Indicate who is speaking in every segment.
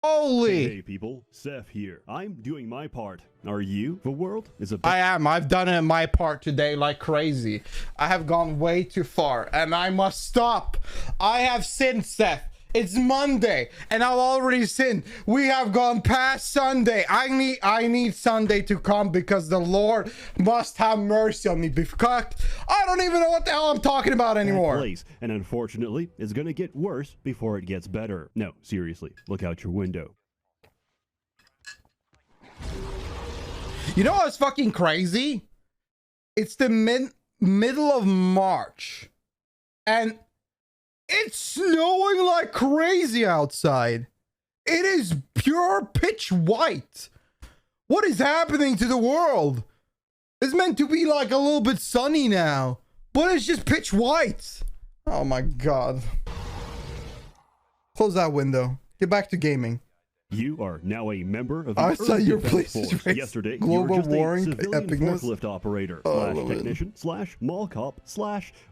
Speaker 1: Holy!
Speaker 2: Hey people, Seth here. I'm doing my part. Are you? The world is a
Speaker 1: I am. I've done it my part today like crazy. I have gone way too far and I must stop. I have sinned, Seth. It's Monday and I've already sinned. We have gone past Sunday. I need Sunday to come because the Lord must have mercy on me, because I don't even know what the hell I'm talking about anymore.
Speaker 2: place, and unfortunately, it's gonna get worse before it gets better. No, seriously, look out your window.
Speaker 1: You know what's fucking crazy? It's the middle of March and it's snowing like crazy outside. It is pure pitch white. What is happening to the world? It's meant to be like a little bit sunny now, but it's just pitch white. Oh my God. Close that window. Get back to gaming.
Speaker 2: You are now a member of the
Speaker 1: I saw
Speaker 2: Earth
Speaker 1: your
Speaker 2: Defense
Speaker 1: place
Speaker 2: Force.
Speaker 1: race.
Speaker 2: Yesterday,
Speaker 1: Global
Speaker 2: you were just
Speaker 1: warring
Speaker 2: a civilian
Speaker 1: epicness.
Speaker 2: forklift operator, technician, mall cop,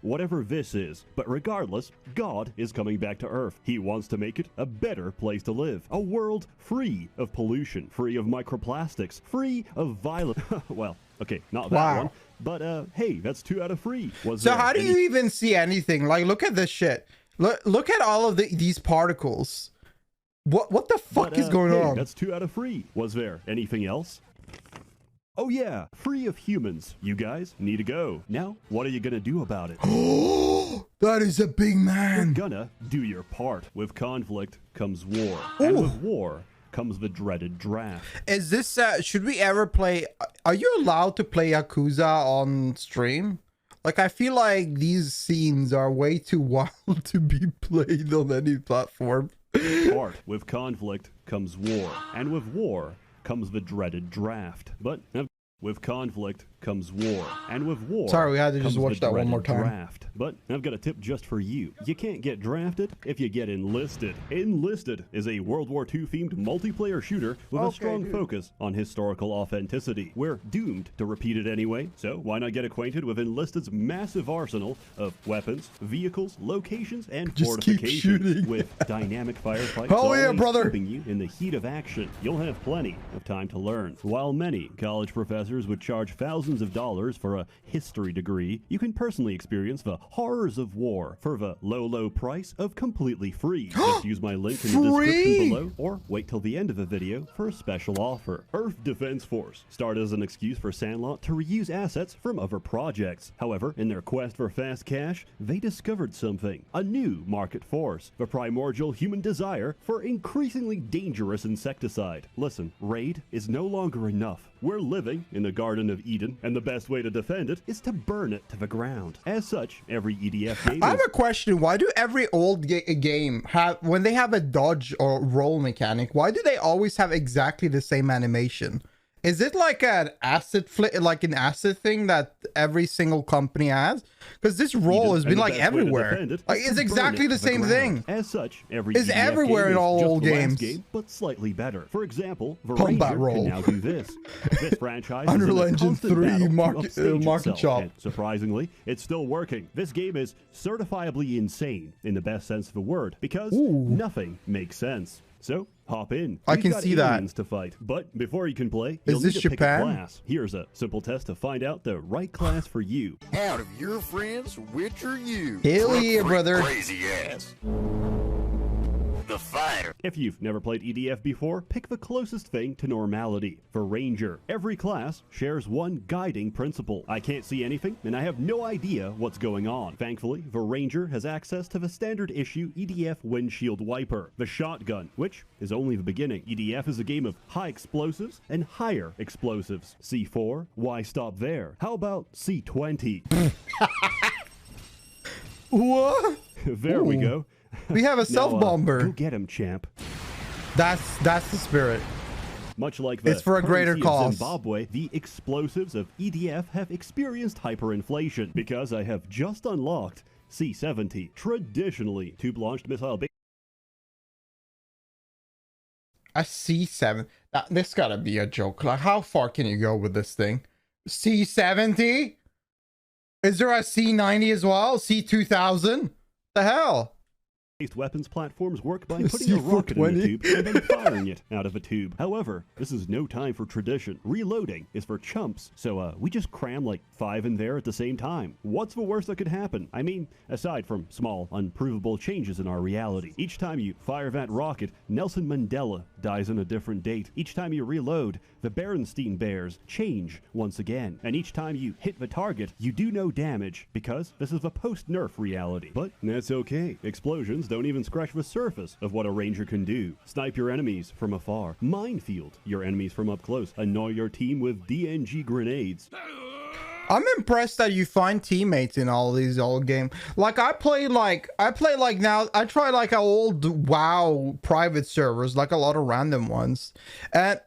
Speaker 2: whatever this is. But regardless, God is coming back to Earth. He wants to make it a better place to live. A world free of pollution, free of microplastics, free of violence. Well, okay, not that one. But hey, that's 2 out of 3.
Speaker 1: So how do you even see anything? Like, look at this shit. Look at all of these particles. What the fuck is going on?
Speaker 2: That's 2 out of 3. Was there anything else? Oh yeah, free of humans. You guys need to go. Now, what are you gonna do about it?
Speaker 1: Oh, that is a big man.
Speaker 2: You're gonna do your part. With conflict comes war. And with war comes the dreaded draft.
Speaker 1: Is this, should we ever play, are you allowed to play Yakuza on stream? Like, I feel like these scenes are way too wild to be played on any platform.
Speaker 2: With conflict comes war, and with war comes the dreaded draft. But with conflict comes war, and with war.
Speaker 1: Sorry, we had to just watch that one more time.
Speaker 2: Draft. But I've got a tip just for you. You can't get drafted if you get enlisted. Enlisted is a World War II themed multiplayer shooter with a strong focus on historical authenticity. We're doomed to repeat it anyway, so why not get acquainted with Enlisted's massive arsenal of weapons, vehicles, locations, and fortifications with dynamic firefights.
Speaker 1: Oh yeah, brother!
Speaker 2: Keeping you in the heat of action. You'll have plenty of time to learn. While many college professors would charge thousands of dollars for a history degree, you can personally experience the horrors of war for the low price of completely free. Just use my link in the description below, or wait till the end of the video for a special offer. Earth Defense Force started as an excuse for Sandlot to reuse assets from other projects. However, in their quest for fast cash, they discovered something. A new market force. The primordial human desire for increasingly dangerous insecticide. Listen, raid is no longer enough. We're living in the Garden of Eden, and the best way to defend it is to burn it to the ground. As such, every EDF game
Speaker 1: I have a question. Why do every old game have, when they have a dodge or roll mechanic, why do they always have exactly the same animation? Is it like an asset thing that every single company has? Because this roll has been like everywhere. Like, it's exactly the same thing.
Speaker 2: As such, every
Speaker 1: is everywhere in all old games.
Speaker 2: But slightly better. For example, the
Speaker 1: Combat
Speaker 2: Ranger
Speaker 1: roll
Speaker 2: can now do this. This franchise
Speaker 1: Unreal
Speaker 2: is in a
Speaker 1: Engine
Speaker 2: constant
Speaker 1: 3
Speaker 2: battle to
Speaker 1: market
Speaker 2: upstage
Speaker 1: shop.
Speaker 2: and surprisingly, it's still working. This game is certifiably insane in the best sense of the word, because nothing makes sense. So hop in.
Speaker 1: I can see that.
Speaker 2: To fight. But before you can play,
Speaker 1: is this Japan?
Speaker 2: Pick a class. Here's a simple test to find out the right class for you.
Speaker 3: Out of your friends, which are you?
Speaker 1: Hell yeah, brother.
Speaker 3: Crazy ass. The fighter.
Speaker 2: If you've never played EDF before, pick the closest thing to normality. For Ranger, every class shares one guiding principle. I can't see anything, and I have no idea what's going on. Thankfully, the Ranger has access to the standard issue EDF windshield wiper, the shotgun, which is only the beginning. EDF is a game of high explosives and higher explosives. C4? Why stop there? How about C20?
Speaker 1: What?
Speaker 2: There we go.
Speaker 1: We have a self-bomber.
Speaker 2: Go get him, champ.
Speaker 1: That's the spirit.
Speaker 2: Much like the
Speaker 1: it's for a greater cause.
Speaker 2: Zimbabwe, the explosives of EDF have experienced hyperinflation because I have just unlocked C-70, traditionally tube-launched missile.
Speaker 1: A C-7. This gotta be a joke. Like, how far can you go with this thing? C-70? Is there a C-90 as well? C-2000? The hell?
Speaker 2: Weapons platforms work by putting a rocket in a tube and then firing it out of a tube. However, this is no time for tradition. Reloading is for chumps, so we just cram like 5 in there at the same time. What's the worst that could happen? I mean, aside from small, unprovable changes in our reality. Each time you fire that rocket, Nelson Mandela dies on a different date. Each time you reload, the Berenstein Bears change once again. And each time you hit the target, you do no damage, because this is a post-nerf reality. But that's okay. Explosions don't even scratch the surface of what a ranger can do. Snipe your enemies from afar, minefield your enemies from up close, annoy your team with DNG grenades.
Speaker 1: I'm impressed that you find teammates in all these old games. Like I try like old WoW private servers, like a lot of random ones. And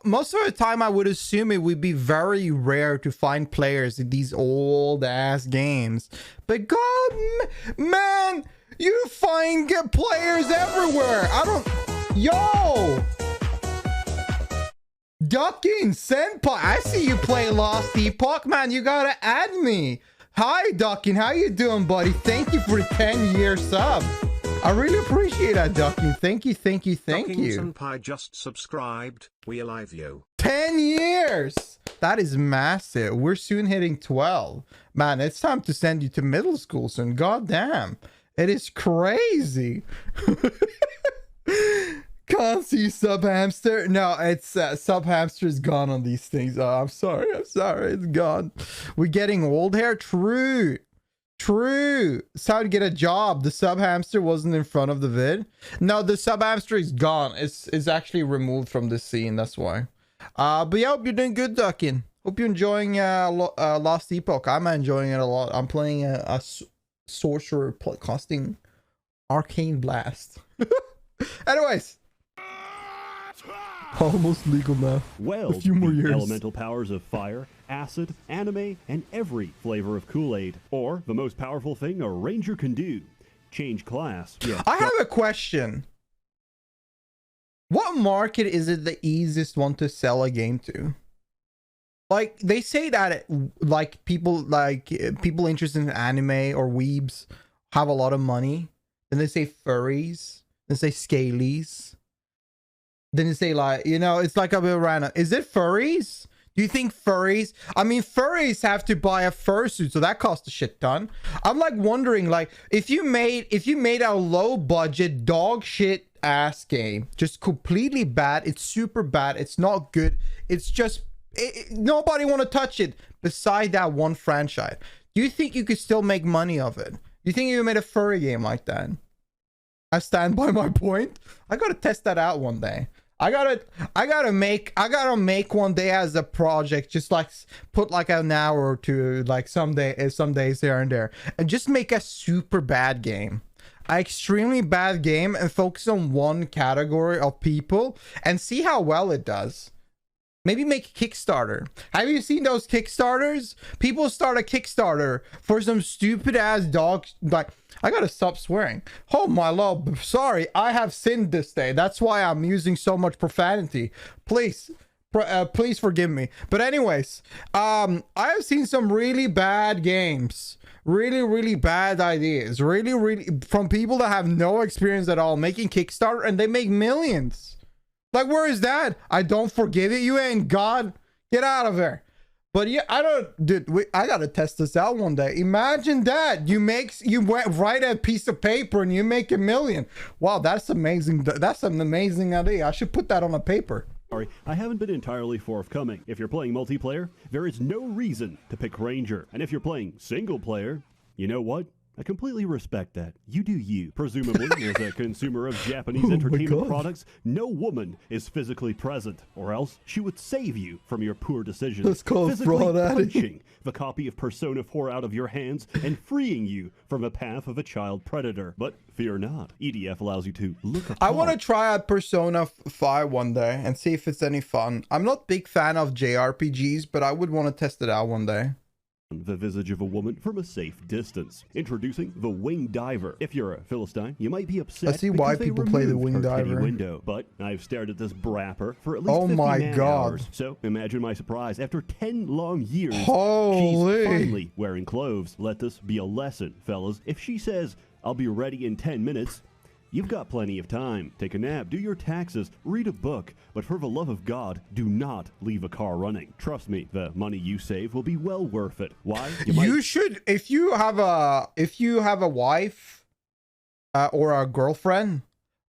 Speaker 1: most of the time I would assume it would be very rare to find players in these old ass games. But God, man, you find players everywhere. Yo! Ducking Senpai, I see you play Lost Epoch, man. You gotta add me. Hi, Ducking. How you doing, buddy? Thank you for the 10-year sub. I really appreciate that, Ducking. Thank you.
Speaker 4: Ducking
Speaker 1: you.
Speaker 4: Senpai just subscribed. We alive you.
Speaker 1: 10 years. That is massive. We're soon hitting 12. Man, it's time to send you to middle school soon. God damn. It is crazy. Can't see Sub Hamster. No, it's Sub Hamster is gone on these things. Oh, I'm sorry. It's gone. We're getting old here. True. It's time to get a job. The Sub Hamster wasn't in front of the vid. No, the Sub Hamster is gone. It's actually removed from the scene. That's why. But yeah, hope you're doing good, Ducking. Hope you're enjoying Lost Epoch. I'm enjoying it a lot. I'm playing a sorcerer costing Arcane Blast. Anyways. Almost legal now.
Speaker 2: Well,
Speaker 1: a few more years.
Speaker 2: Elemental powers of fire, acid, anime, and every flavor of Kool-Aid. Or the most powerful thing a ranger can do, change class. Yeah.
Speaker 1: I have a question. What market is it the easiest one to sell a game to? Like they say that people interested in anime or weebs have a lot of money. Then they say furries. Then they say scalies. Then they say like, it's like a bit random. Is it furries? Do you think furries? I mean, furries have to buy a fursuit, so that costs a shit ton. I'm like wondering, like, if you made a low budget dog shit ass game, just completely bad. It's super bad. It's not good. It's just nobody want to touch it. Beside that one franchise, do you think you could still make money of it? Do you think you made a furry game like that? I stand by my point. I gotta test that out one day. I gotta make one day as a project. Just like put like an hour or two, like some days here and there, and just make a super bad game, an extremely bad game, and focus on one category of people and see how well it does. Maybe make a Kickstarter. Have you seen those Kickstarters? People start a Kickstarter for some stupid ass dog. Like, I gotta stop swearing. Oh my lord. Sorry, I have sinned this day. That's why I'm using so much profanity. Please forgive me. But anyways, I have seen some really bad games. Really bad ideas. Really from people that have no experience at all making Kickstarter, and they make millions. Like, where is that? I don't forgive it. You ain't God. Get out of there. But yeah, I gotta test this out one day. Imagine that. You write a piece of paper and you make $1 million. Wow, that's amazing. That's an amazing idea. I should put that on a paper.
Speaker 2: Sorry, I haven't been entirely forthcoming. If you're playing multiplayer, there is no reason to pick Ranger. And if you're playing single player, you know what? I completely respect that. You do you. Presumably, as a consumer of Japanese entertainment products, no woman is physically present, or else she would save you from your poor decisions.
Speaker 1: That's called fraud,
Speaker 2: punching the copy of Persona 4 out of your hands and freeing you from the path of a child predator. But fear not, EDF allows you to look at.
Speaker 1: I want to try out Persona 5 one day and see if it's any fun. I'm not a big fan of JRPGs, but I would want to test it out one day.
Speaker 2: The visage of a woman from a safe distance. Introducing the Wing Diver. If you're a Philistine, you might be upset.
Speaker 1: I see why people play the Wing Diver.
Speaker 2: Window, but I've stared at this brapper for at least 50 man hours. So imagine my surprise after 10 long years.
Speaker 1: Holy.
Speaker 2: She's finally wearing clothes. Let this be a lesson, fellas. If she says, "I'll be ready in 10 minutes," You've got plenty of time. Take a nap, do your taxes, read a book, but for the love of God, do not leave a car running. Trust me, the money you save will be well worth it. Why?
Speaker 1: You should, if you have a wife or a girlfriend,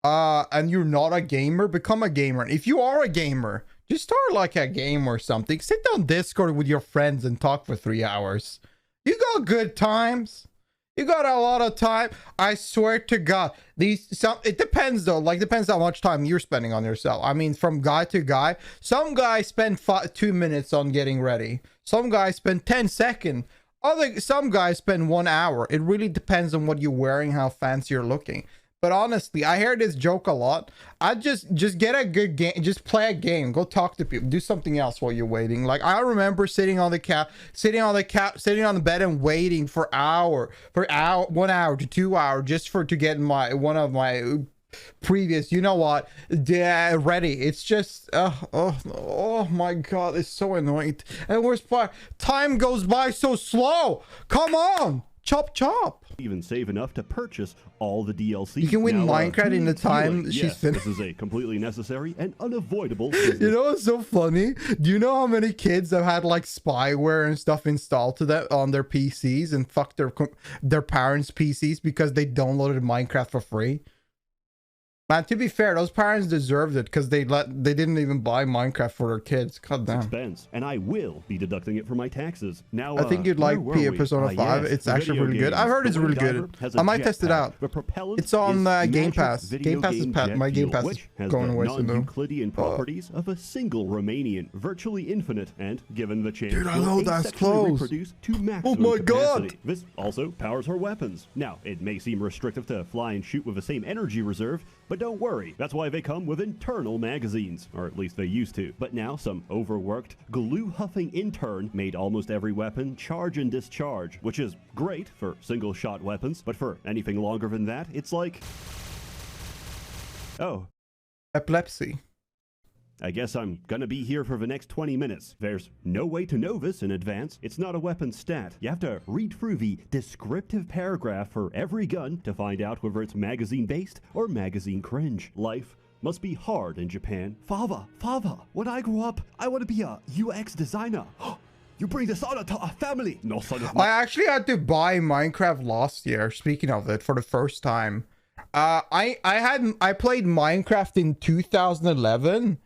Speaker 1: and you're not a gamer, become a gamer. If you are a gamer, just start like a game or something. Sit down Discord with your friends and talk for 3 hours. You got good times. You got a lot of time. I swear to God. It depends though. Like, depends how much time you're spending on yourself. I mean, from guy to guy. Some guys spend 2 minutes on getting ready. Some guys spend 10 seconds. Some guys spend 1 hour. It really depends on what you're wearing, how fancy you're looking. But honestly, I hear this joke a lot. I just get a good game. Just play a game. Go talk to people. Do something else while you're waiting. Like, I remember sitting on the bed and waiting for 1 hour to 2 hours just to get one of my previous, you know what, ready. It's just oh my God, it's so annoying. And worst part, time goes by so slow. Come on, chop.
Speaker 2: Even save enough to purchase all the DLC.
Speaker 1: You can win Minecraft in the time she's finished.
Speaker 2: This is a completely necessary and unavoidable
Speaker 1: You know what's so funny? Do you know how many kids have had like spyware and stuff installed to them on their PCs and fucked their parents' PCs because they downloaded Minecraft for free? Man, to be fair, those parents deserved it because they didn't even buy Minecraft for their kids. God damn.
Speaker 2: Expense, and I will be deducting it from my taxes. Now,
Speaker 1: I think you'd like Persona 5.
Speaker 2: Yes,
Speaker 1: it's actually really good. I've heard it's really good. I might test it out. It's on Game Pass. Game Pass is my Game Pass is going away soon though.
Speaker 2: Non-Euclidean properties of a single Romanian, virtually infinite, and given the chance,
Speaker 1: dude, I know that's close.
Speaker 2: Reproduce to maximum capacity. God! This also powers her weapons. Now, it may seem restrictive to fly and shoot with the same energy reserve, but don't worry, that's why they come with internal magazines, or at least they used to. But now some overworked, glue-huffing intern made almost every weapon charge and discharge, which is great for single-shot weapons, but for anything longer than that, it's like... oh.
Speaker 1: Epilepsy.
Speaker 2: I guess I'm gonna be here for the next 20 minutes. There's no way to know this in advance. It's not a weapon stat. You have to read through the descriptive paragraph for every gun to find out whether it's magazine-based or magazine cringe. Life must be hard in Japan. Father, when I grow up, I want to be a UX designer. You bring dishonor to our family. No son of...
Speaker 1: I actually had to buy Minecraft last year, speaking of it, for the first time. I played Minecraft in 2011.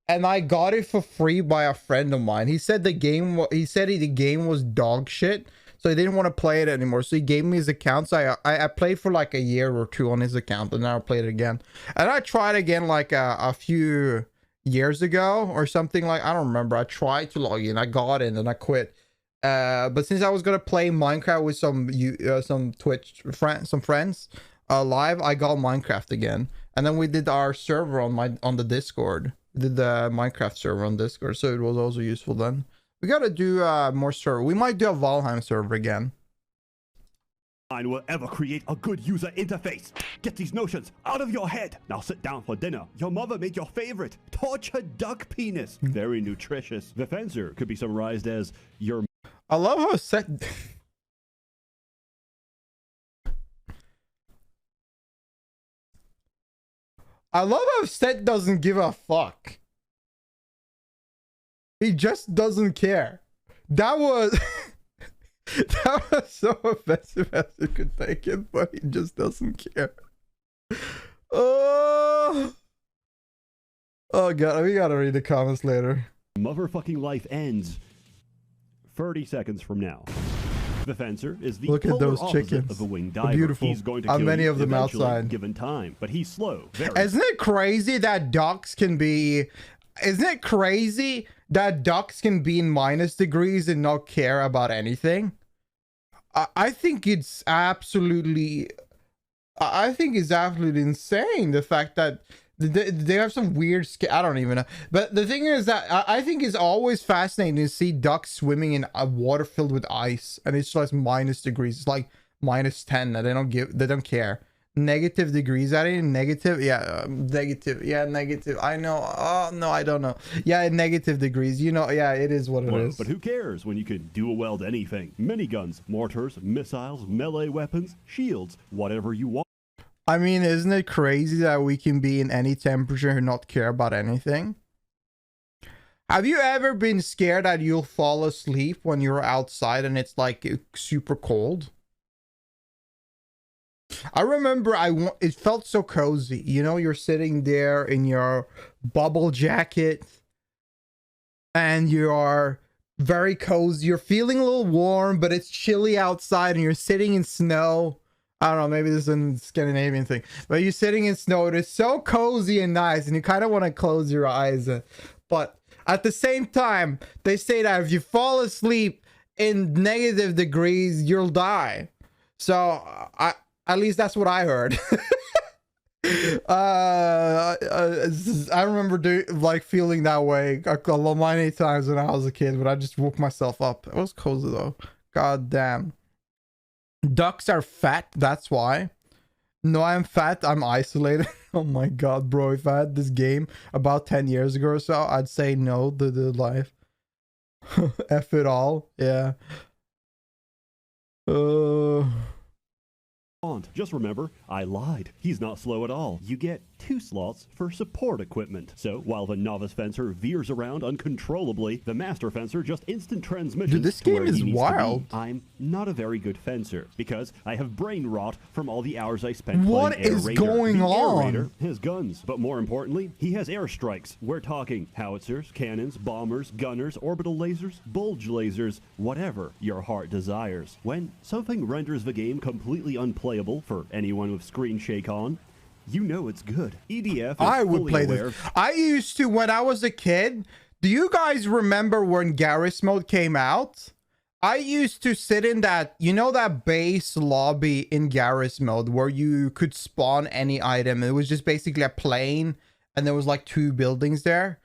Speaker 1: And I got it for free by a friend of mine. He said the game was dog shit, so he didn't want to play it anymore. So he gave me his account. So I played for like a year or two on his account, and now I played it again. And I tried again like a few years ago or something. Like, I don't remember. I tried to log in, I got in, and I quit. But since I was gonna play Minecraft with some friends live, I got Minecraft again. And then we did our server on the Discord. Did the Minecraft server on Discord, so it was also useful then. We gotta do more server. We might do a Valheim server again.
Speaker 2: I will ever create a good user interface. Get these notions out of your head. Now sit down for dinner. Your mother made your favorite tortured duck penis. Very nutritious. The fencer could be summarized as your...
Speaker 1: I love how set... I love how Seth doesn't give a fuck. He just doesn't care. That was that was so offensive as you could take it, but he just doesn't care. Oh God, we gotta read the comments later.
Speaker 2: Motherfucking life ends 30 seconds from now. The fencer is the
Speaker 1: Look at those chickens.
Speaker 2: Of a winged diver.
Speaker 1: Beautiful.
Speaker 2: He's going to
Speaker 1: How
Speaker 2: kill
Speaker 1: many
Speaker 2: you
Speaker 1: of them outside?
Speaker 2: Given time, but he's slow.
Speaker 1: Isn't it crazy that ducks can be? Isn't it crazy that ducks can be in minus degrees and not care about anything? I think it's absolutely. I think it's absolutely insane. The fact that they have some weird I don't even know. But the thing is that I think it's always fascinating to see ducks swimming in a water filled with ice, and it's just minus degrees. It's like minus 10 that they don't care. Negative degrees at it. Negative, yeah, negative, yeah, negative. I know. Oh no, I don't know. Yeah, negative degrees. You know, yeah, it is what it is.
Speaker 2: But who cares when you can dual weld anything? Miniguns, mortars, missiles, melee weapons, shields, whatever you want.
Speaker 1: I mean, isn't it crazy that we can be in any temperature and not care about anything? Have you ever been scared that you'll fall asleep when you're outside and it's like super cold? I remember it felt so cozy. You know, you're sitting there in your bubble jacket and you're very cozy. You're feeling a little warm, but it's chilly outside and you're sitting in snow. I don't know, maybe this is a Scandinavian thing, but you're sitting in snow. It is so cozy and nice and you kind of want to close your eyes. But at the same time, they say that if you fall asleep in negative degrees, you'll die. So at least that's what I heard. I remember feeling that way many times when I was a kid, but I just woke myself up. It was cozy though. God damn. Ducks are fat, that's why. No, I'm fat, I'm isolated. Oh my god, bro, if I had this game about 10 years ago or so, I'd say no to the life. F it all. Yeah.
Speaker 2: Just remember, I lied. He's not slow at all. You get 2 slots for support equipment. So while the novice fencer veers around uncontrollably, the master fencer just instant transmission.
Speaker 1: Dude, this game is wild.
Speaker 2: I'm not a very good fencer because I have brain rot from all the hours I spent
Speaker 1: what
Speaker 2: playing Air
Speaker 1: is
Speaker 2: Raider.
Speaker 1: going
Speaker 2: the
Speaker 1: on?
Speaker 2: Air Raider has guns, but more importantly, he has airstrikes. We're talking howitzers, cannons, bombers, gunners, orbital lasers, bulge lasers, whatever your heart desires. When something renders the game completely unplayable for anyone with screen shake on, you know it's good. EDF is
Speaker 1: I would play
Speaker 2: aware.
Speaker 1: this. I used to when I was a kid. Do you guys remember when Garry's Mode came out? I used to sit in that, you know, that base lobby in Garry's Mode where you could spawn any item. It was just basically a plane and there was like 2 buildings there.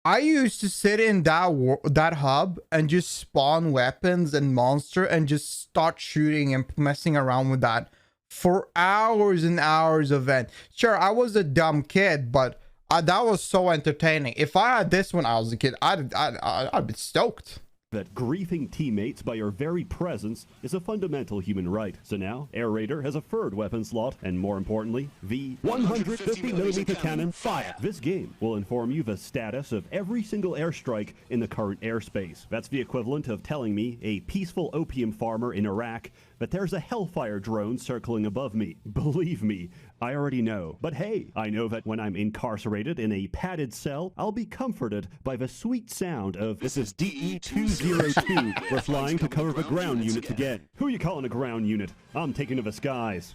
Speaker 1: I used to sit in that hub and just spawn weapons and monster and just start shooting and messing around with that for hours and hours of it. Sure, I was a dumb kid, but that was so entertaining. If I had this when I was a kid, I'd be stoked.
Speaker 2: That griefing teammates by your very presence is a fundamental human right. So now, Air Raider has a third weapon slot, and more importantly, the 150mm cannon fire. This game will inform you the status of every single airstrike in the current airspace. That's the equivalent of telling me, a peaceful opium farmer in Iraq, that there's a Hellfire drone circling above me. Believe me, I already know. But hey, I know that when I'm incarcerated in a padded cell, I'll be comforted by the sweet sound of "This is DE-202. We're flying to cover the ground units again." Who you calling a ground unit? I'm taking to the skies.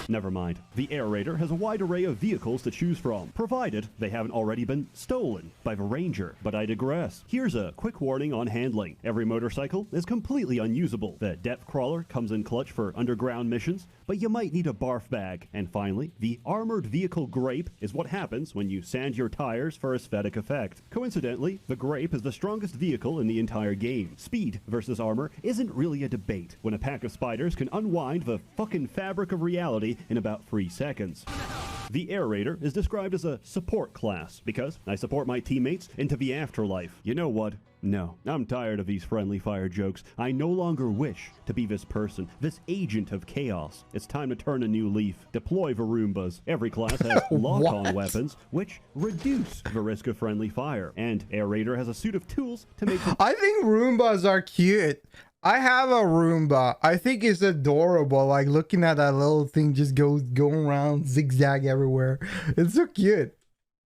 Speaker 2: Never mind. The Air Raider has a wide array of vehicles to choose from, provided they haven't already been stolen by the Ranger. But I digress. Here's a quick warning on handling. Every motorcycle is completely unusable. The depth crawler comes in clutch for underground missions, but you might need a barf bag. And finally, the armored vehicle grape is what happens when you sand your tires for aesthetic effect. Coincidentally, the grape is the strongest vehicle in the entire game. Speed versus armor isn't really a debate when a pack of spiders can unwind the fucking fabric of reality in about 3 seconds. The Air Raider is described as a support class because I support my teammates into the afterlife. You know what? No, I'm tired of these friendly fire jokes. I no longer wish to be this person, this agent of chaos. It's time to turn a new leaf. Deploy the Roombas. Every class has lock-on weapons, which reduce the risk of friendly fire. And Air Raider has a suite of tools to make them.
Speaker 1: I think Roombas are cute. I have a Roomba. I think it's adorable. Like looking at that little thing just going around zigzag everywhere. It's so cute.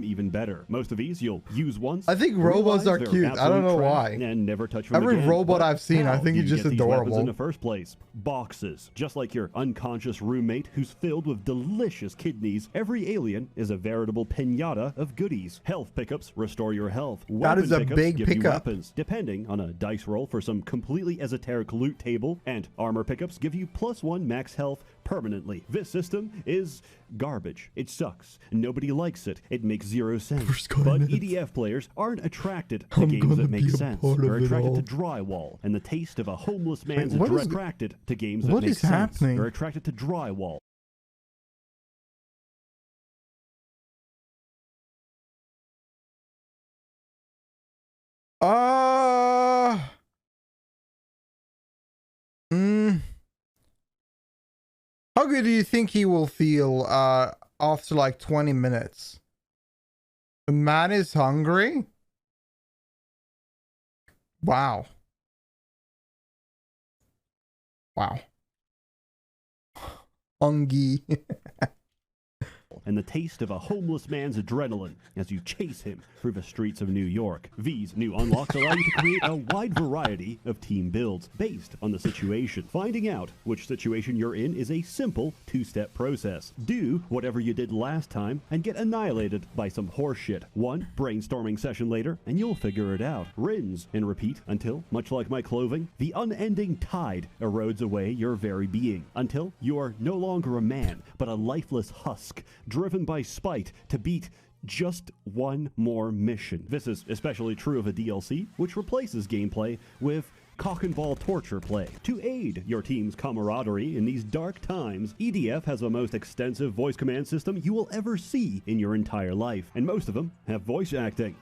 Speaker 2: Even better. Most of these you'll use once.
Speaker 1: I think robots are cute. I don't know why.
Speaker 2: And never touch them
Speaker 1: Every
Speaker 2: again.
Speaker 1: robot
Speaker 2: But
Speaker 1: I've seen, I think it's just
Speaker 2: get these weapons
Speaker 1: adorable.
Speaker 2: in the first place. Boxes. Just like your unconscious roommate who's filled with delicious kidneys, every alien is a veritable piñata of goodies. Health pickups restore your health.
Speaker 1: That is a
Speaker 2: Weapon pickups
Speaker 1: big
Speaker 2: give you
Speaker 1: pickup.
Speaker 2: weapons, depending on a dice roll for some completely esoteric loot table. And armor pickups give you +1 max health permanently. This system is garbage. It sucks. Nobody likes it. It makes 0 sense. But EDF players aren't attracted to games that make sense. They're attracted to drywall and the taste of a homeless man's attracted to games that make sense.
Speaker 1: Happening?
Speaker 2: They're attracted to drywall.
Speaker 1: How good do you think he will feel after like 20 minutes? The man is hungry? Wow. Wow. Hungry.
Speaker 2: And the taste of a homeless man's adrenaline as you chase him through the streets of New York. These new unlocks allow you to create a wide variety of team builds based on the situation. Finding out which situation you're in is a simple two-step process. Do whatever you did last time and get annihilated by some horseshit. One brainstorming session later and you'll figure it out. Rinse and repeat until, much like my clothing, the unending tide erodes away your very being. Until you are no longer a man, but a lifeless husk, driven by spite to beat just one more mission. This is especially true of a DLC, which replaces gameplay with cock and ball torture play. To aid your team's camaraderie in these dark times, EDF has the most extensive voice command system you will ever see in your entire life, and most of them have voice acting.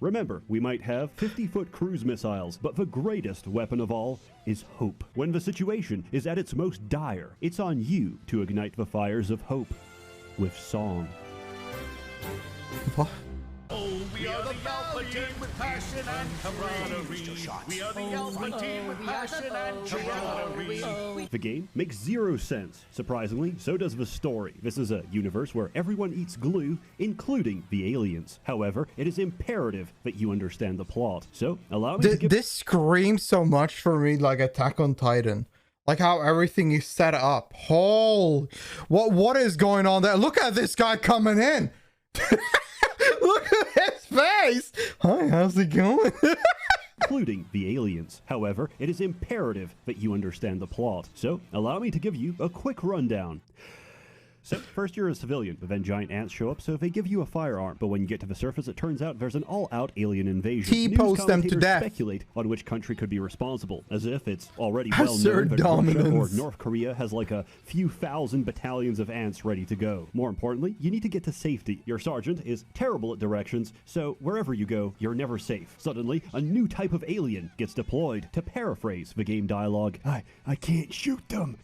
Speaker 2: Remember, we might have 50-foot cruise missiles, but the greatest weapon of all is hope. When the situation is at its most dire, it's on you to ignite the fires of hope with song.
Speaker 1: What?
Speaker 5: Oh, we are the Alpha Team with passion and camaraderie. We are the Alpha Team with passion and camaraderie.
Speaker 2: The game makes zero sense. Surprisingly, so does the story. This is a universe where everyone eats glue, including the aliens. However, it is imperative that you understand the plot. So, allow me to give...
Speaker 1: This screams so much for me like Attack on Titan. Like how everything is set up. Holy... What is going on there? Look at this guy coming in! Look at his face! Hi, how's it going?
Speaker 2: Including the aliens. However, it is imperative that you understand the plot. So, allow me to give you a quick rundown. So, first you're a civilian, but then giant ants show up, so they give you a firearm. But when you get to the surface, it turns out there's an all-out alien invasion.
Speaker 1: T-pose them to death.
Speaker 2: Speculate on which country could be responsible, as if it's already well known
Speaker 1: Assert
Speaker 2: that Russia
Speaker 1: dominance.
Speaker 2: or North Korea has like a few thousand battalions of ants ready to go. More importantly, you need to get to safety. Your sergeant is terrible at directions, so wherever you go, you're never safe. Suddenly, a new type of alien gets deployed. To paraphrase the game dialogue, I can't shoot them.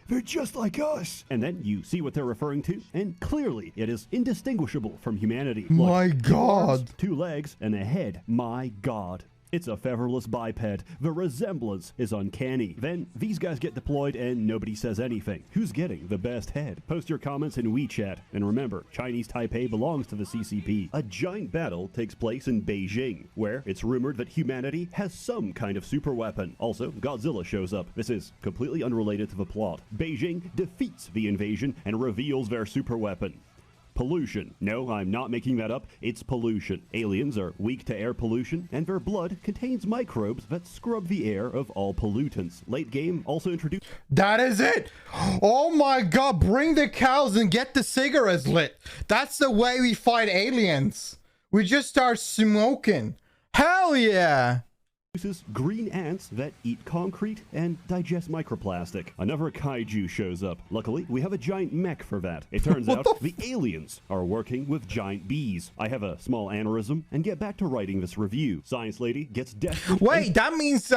Speaker 2: They're just like us. And then you see what they're referring to, and clearly it is indistinguishable from humanity. Look,
Speaker 1: My
Speaker 2: 2
Speaker 1: God.
Speaker 2: arms, 2 legs, and a head. My God. It's a featherless biped. The resemblance is uncanny. Then these guys get deployed and nobody says anything. Who's getting the best head? Post your comments in WeChat. And remember, Chinese Taipei belongs to the CCP. A giant battle takes place in Beijing, where it's rumored that humanity has some kind of super weapon. Also, Godzilla shows up. This is completely unrelated to the plot. Beijing defeats the invasion and reveals their super weapon. Pollution. No, I'm not making that up. It's pollution. Aliens are weak to air pollution, and their blood contains microbes that scrub the air of all pollutants. Late game also introduced...
Speaker 1: That is it. Oh my God, bring the cows and get the cigarettes lit. That's the way we fight aliens. We just start smoking. Hell yeah.
Speaker 2: green ants that eat concrete and digest microplastic. Another kaiju shows up. Luckily, we have a giant mech for that. It turns out the aliens are working with giant bees. I have a small aneurysm and get back to writing this review. Science lady gets desperate.
Speaker 1: Wait, that means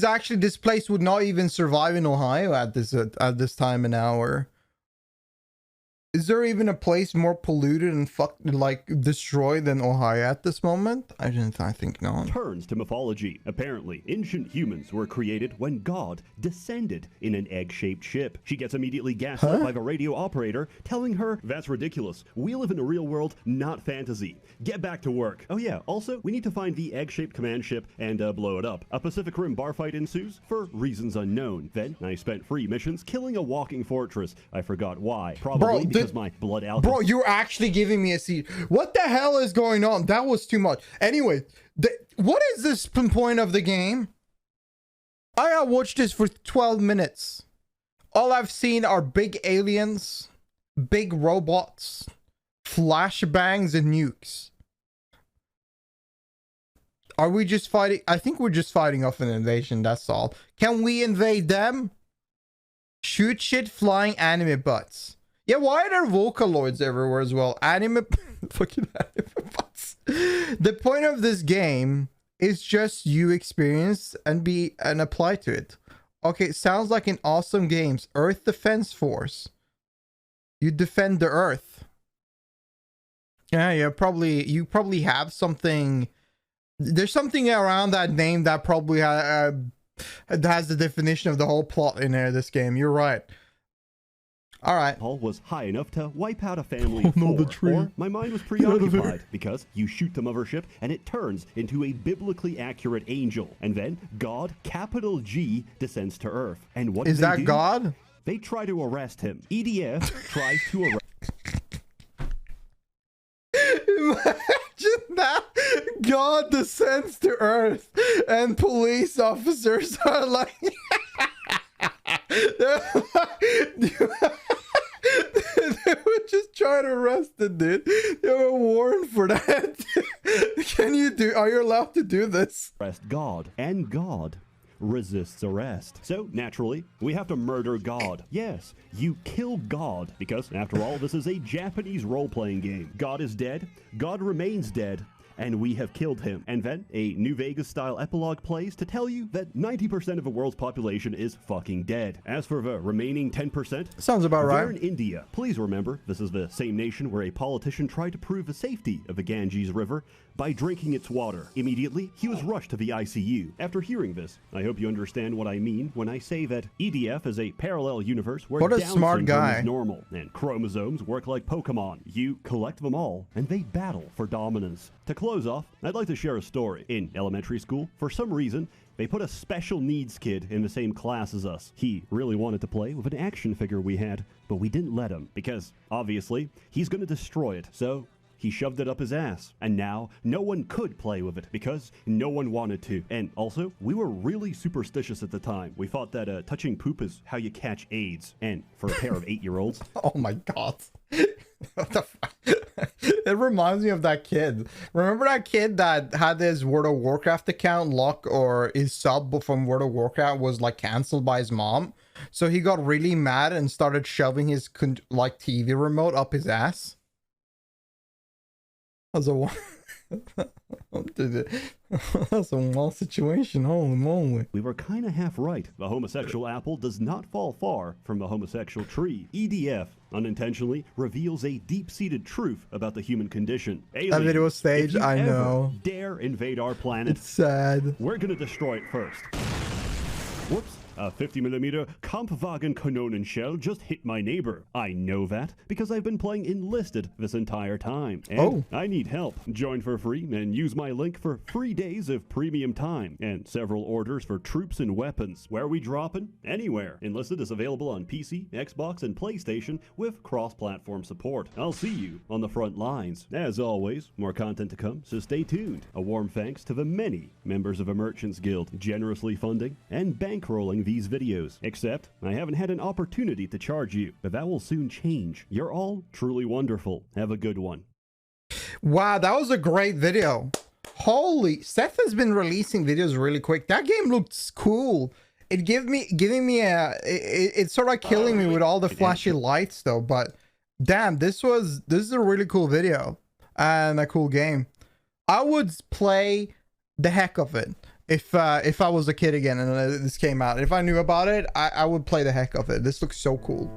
Speaker 1: actually this place would not even survive in Ohio at this time and hour. Is there even a place more polluted and destroyed than Ohio at this moment? I think not.
Speaker 2: Turns to mythology. Apparently, ancient humans were created when God descended in an egg-shaped ship. She gets immediately gaslit by the radio operator, telling her, "That's ridiculous. We live in a real world, not fantasy. Get back to work." Oh yeah, also, we need to find the egg-shaped command ship and blow it up. A Pacific Rim bar fight ensues for reasons unknown. Then, I spent 3 missions killing a walking fortress. I forgot why. Probably because my blood alcohol.
Speaker 1: Bro, you're actually giving me a seat. What the hell is going on? That was too much. Anyway, what is this point of the game? I watched this for 12 minutes. All I've seen are big aliens, big robots, flashbangs, and nukes. Are we just fighting? I think we're just fighting off an invasion, that's all. Can we invade them? Shoot shit flying anime butts. Yeah, why are there Vocaloids everywhere as well? Fucking anime butts. The point of this game It's just you experience and apply to it. Okay, sounds like an awesome games. Earth Defense Force. You defend the Earth. Yeah, you probably have something. There's something around that name that probably has the definition of the whole plot in there. This game, you're right. All right.
Speaker 2: Paul was high enough to wipe out a family of
Speaker 1: no,
Speaker 2: four,
Speaker 1: the tree.
Speaker 2: or my mind was preoccupied because you shoot the mothership and it turns into a biblically accurate angel, and then God, capital G, descends to Earth. And what
Speaker 1: is
Speaker 2: do they
Speaker 1: that
Speaker 2: do?
Speaker 1: God?
Speaker 2: They try to arrest him. EDF tries to arrest.
Speaker 1: Imagine that God descends to Earth and police officers are like they were just trying to arrest the dude. They were warned for that. Are you allowed to do this?
Speaker 2: Arrest God, and God resists arrest. So naturally, we have to murder God. Yes, you kill God, because after all, this is a Japanese role-playing game. God is dead, God remains dead, and we have killed him. And then a New Vegas style epilogue plays to tell you that 90% of the world's population is fucking dead. As for the remaining 10%,
Speaker 1: sounds about right.
Speaker 2: They're in India. Please remember, this is the same nation where a politician tried to prove the safety of the Ganges River by drinking its water. Immediately, he was rushed to the ICU. After hearing this, I hope you understand what I mean when I say that EDF is a parallel universe where Down syndrome is normal and chromosomes work like Pokemon. You collect them all, and they battle for dominance. To close off, I'd like to share a story. In elementary school, for some reason, they put a special needs kid in the same class as us. He really wanted to play with an action figure we had, but we didn't let him because, obviously, he's going to destroy it. So he shoved it up his ass, and now no one could play with it because no one wanted to. And also, we were really superstitious at the time. We thought that touching poop is how you catch AIDS. And for a pair of 8-year-olds...
Speaker 1: Oh my god. What the fuck? It reminds me of that kid. Remember that kid that had his World of Warcraft account locked, or his sub from World of Warcraft was like cancelled by his mom? So he got really mad and started shoving his like TV remote up his ass. That's a that's a wild situation. Holy moly.
Speaker 2: We were kind of half right. The homosexual apple does not fall far from the homosexual tree. EDF unintentionally reveals a deep-seated truth about the human condition. Aliens,
Speaker 1: that video was staged, I know.
Speaker 2: Dare invade our planet.
Speaker 1: It's sad.
Speaker 2: We're gonna destroy it first. Whoops. A 50mm Kampfwagen Kanonen shell just hit my neighbor. I know that because I've been playing Enlisted this entire time. And I need help. Join for free and use my link for 3 days of premium time and several orders for troops and weapons. Where are we dropping? Anywhere. Enlisted is available on PC, Xbox, and PlayStation with cross-platform support. I'll see you on the front lines. As always, more content to come, so stay tuned. A warm thanks to the many members of a Merchants Guild generously funding and bankrolling these videos. Except, I haven't had an opportunity to charge you, but that will soon change. You're all truly wonderful. Have a good one.
Speaker 1: Wow, that was a great video. Holy, Seth has been releasing videos really quick. That game looks cool. It giving me a, it's sort of killing me with all the flashy lights though, but damn, this is a really cool video and a cool game. I would play the heck of it. If I was a kid again and this came out, if I knew about it, I would play the heck of it. This looks so cool.